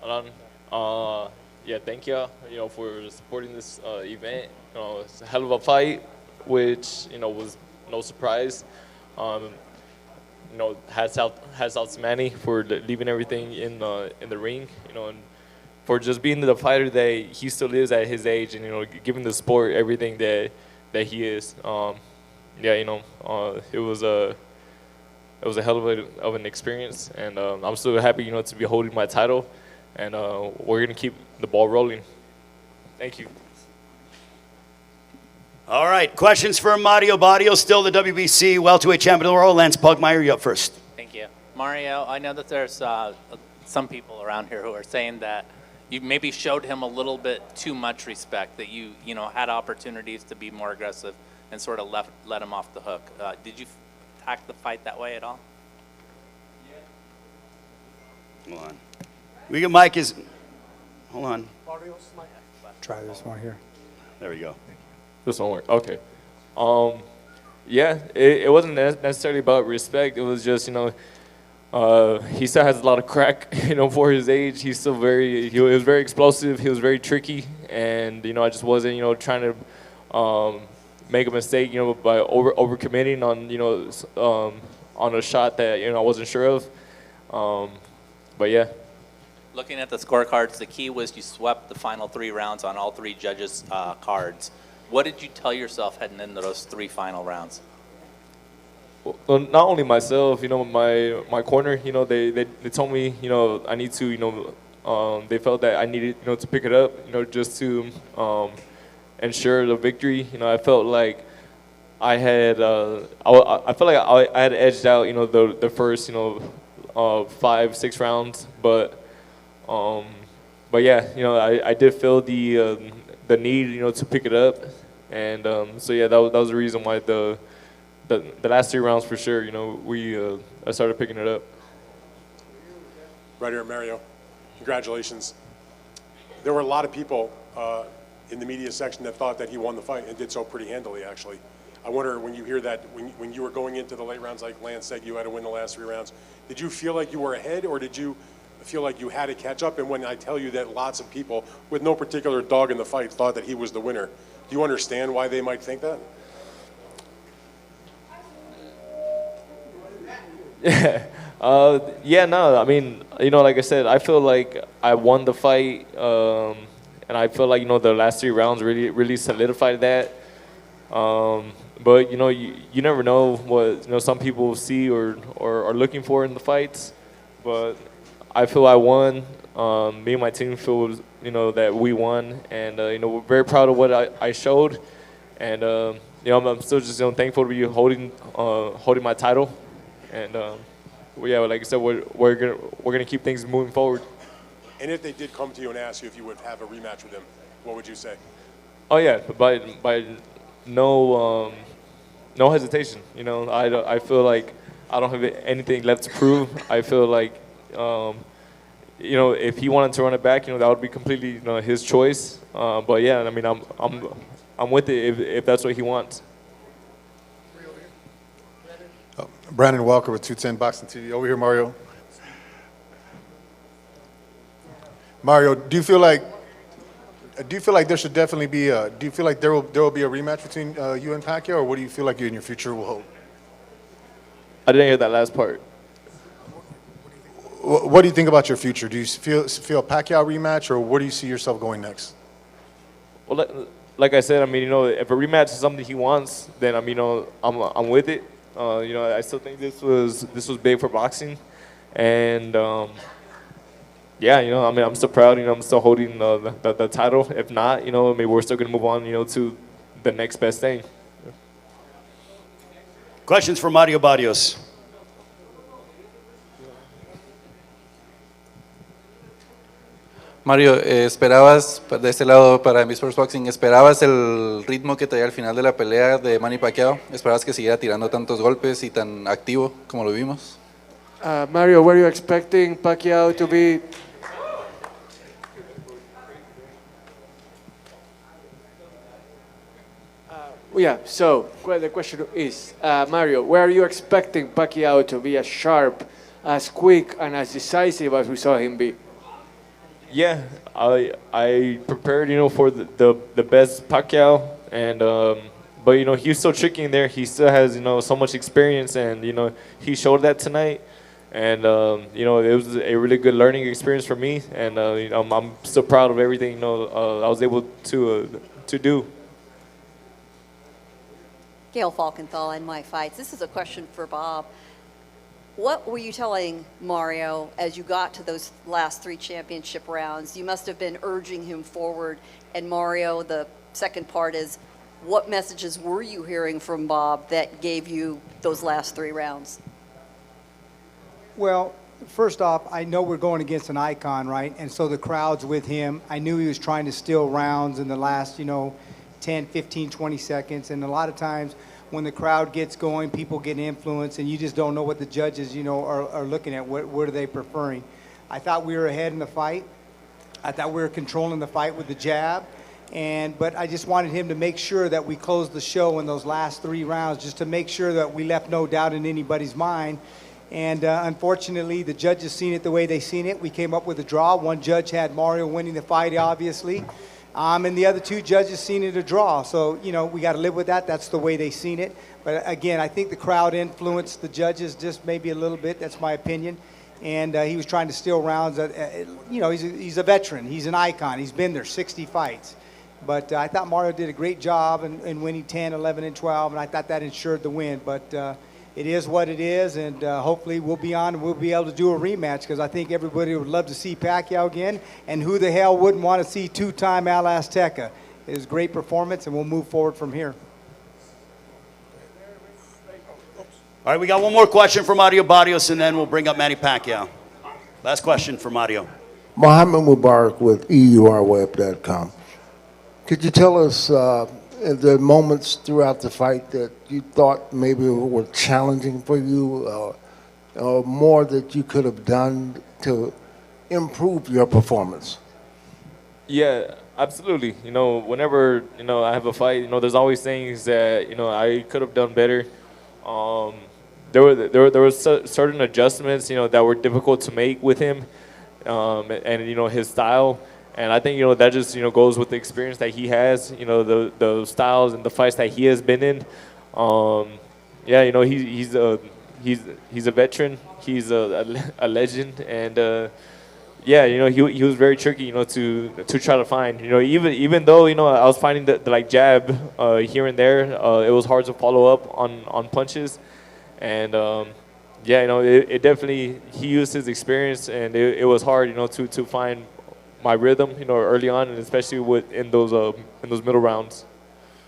Alan. Yeah, thank you, for supporting this event. It's a hell of a fight, which was no surprise. Um, hats out to Manny for leaving everything in the ring. And for just being the fighter that he still is at his age, and giving the sport everything that he is. Yeah, it was a hell of an experience, and I'm still happy, to be holding my title, and we're gonna keep the ball rolling. Thank you. All right, questions for Mario Barrios, still the WBC welterweight champion of the world. Lance Pugmire, you're up first. Thank you. Mario, I know that there's some people around here who are saying that you maybe showed him a little bit too much respect, that you had opportunities to be more aggressive and sort of let him off the hook. Did you attack the fight that way at all? Hold on. We got Mike is, hold on. Try this one here. There we go. This won't work. Okay. Yeah, it wasn't necessarily about respect. It was just, he still has a lot of crack, for his age. He's still he was very explosive. He was very tricky. And, I just wasn't, trying to make a mistake, by overcommitting on, on a shot that, I wasn't sure of. But yeah. Looking at the scorecards, the key was you swept the final 3 rounds on all 3 judges' cards. What did you tell yourself heading into those 3 final rounds? Well, not only myself, my corner, they told me, I need to, they felt that I needed, to pick it up, just to ensure the victory. I felt like I had, I felt like I had edged out, the first, 5-6 rounds, but yeah, I did feel the need, to pick it up, and so yeah, that was the reason why the last 3 rounds for sure, I started picking it up. Right here, Mario. Congratulations. There were a lot of people in the media section that thought that he won the fight and did so pretty handily, actually. I wonder, when you hear that, when you were going into the late rounds, like Lance said, you had to win the last 3 rounds, did you feel like you were ahead, or did you feel like you had to catch up? And when I tell you that lots of people with no particular dog in the fight thought that he was the winner, do you understand why they might think that? Yeah, no, I mean, like I said, I feel like I won the fight, and I feel like, the last 3 rounds really solidified that. But, you never know what, some people see or are looking for in the fights. But I feel I won. Me and my team feel, that we won. And, we're very proud of what I showed. And, I'm still just, thankful to be holding my title. And, yeah, like I said, we're gonna keep things moving forward. And if they did come to you and ask you if you would have a rematch with him, what would you say? Oh yeah, by no hesitation. I feel like I don't have anything left to prove. I feel like if he wanted to run it back, that would be completely his choice. But yeah, I mean, I'm with it if that's what he wants. Brandon Walker with 210 Boxing TV. Over here, Mario. Mario, do you feel like there should definitely be do you feel like there will be a rematch between you and Pacquiao, or what do you feel like you in your future will hold? I didn't hear that last part. What do you think about your future? Do you feel a Pacquiao rematch, or where do you see yourself going next? Well, like I said, I mean, if a rematch is something he wants, then I'm with it. I still think this was big for boxing, and yeah, I mean, I'm still proud. I'm still holding the title. If not, maybe we're still gonna move on, to the next best thing. Questions for Mario Barrios. Mario, ¿esperabas, de este lado para mi Sports Boxing, esperabas el ritmo que traía al final de la pelea de Manny Pacquiao? ¿Esperabas que siguiera tirando tantos golpes y tan activo como lo vimos? Mario, were you expecting Pacquiao to be... Yeah, so the question is, Mario, were you expecting Pacquiao to be as sharp, as quick, and as decisive as we saw him be? Yeah, I prepared, for the best Pacquiao, and but he's so tricky in there. He still has so much experience, and he showed that tonight, and it was a really good learning experience for me, and I'm still proud of everything I was able to do. Gail Falkenthal and My Fights. This is a question for Bob. What were you telling Mario as you got to those last 3 championship rounds? You must have been urging him forward. And Mario, the second part is, what messages were you hearing from Bob that gave you those last 3 rounds? Well, first off, I know we're going against an icon, right? And so the crowd's with him. I knew he was trying to steal rounds in the last, 10, 15, 20 seconds. And a lot of times when the crowd gets going, people get influenced, and you just don't know what the judges, are looking at. What are they preferring? I thought we were ahead in the fight. I thought we were controlling the fight with the jab. But I just wanted him to make sure that we closed the show in those last 3 rounds, just to make sure that we left no doubt in anybody's mind. And unfortunately, the judges seen it the way they seen it. We came up with a draw. One judge had Mario winning the fight, obviously. And the other 2 judges seen it a draw. So, we got to live with that. That's the way they seen it. But again, I think the crowd influenced the judges just maybe a little bit. That's my opinion. And he was trying to steal rounds. He's a veteran. He's an icon. He's been there 60 fights. But I thought Mario did a great job in winning 10, 11, and 12. And I thought that ensured the win. But it is what it is, and hopefully we'll be on and we'll be able to do a rematch, because I think everybody would love to see Pacquiao again, and who the hell wouldn't want to see 2-time Al Azteca? It was a great performance, and we'll move forward from here. All right, we got one more question for Mario Barrios, and then we'll bring up Manny Pacquiao. Last question for Mario. Mohammed Mubarak with EURweb.com. Could you tell us the moments throughout the fight that you thought maybe were challenging for you, or more that you could have done to improve your performance? Yeah, absolutely. Whenever I have a fight, there's always things that I could have done better. There were certain adjustments that were difficult to make with him, and his style. And I think that just goes with the experience that he has. The styles and the fights that he has been in. Yeah, he's a veteran. He's a legend, and yeah, he was very tricky, to try to find. Even though I was finding the jab here and there, it was hard to follow up on punches, and yeah, it definitely, he used his experience, and it was hard, to find my rhythm, early on, and especially in those middle rounds.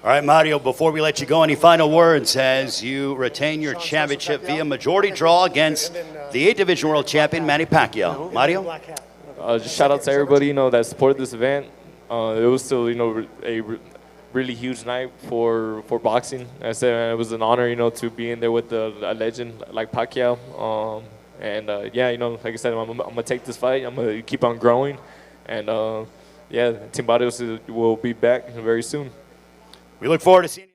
All right, Mario, before we let you go, any final words as you retain your championship via majority draw against the 8th Division World Champion, Manny Pacquiao? Mario? Just shout out to everybody, that supported this event. It was still, a really huge night for boxing. I said it was an honor, to be in there with a legend like Pacquiao. And yeah, like I said, I'm gonna take this fight. I'm gonna keep on growing. And yeah, Team Barrios will be back very soon. We look forward to seeing you.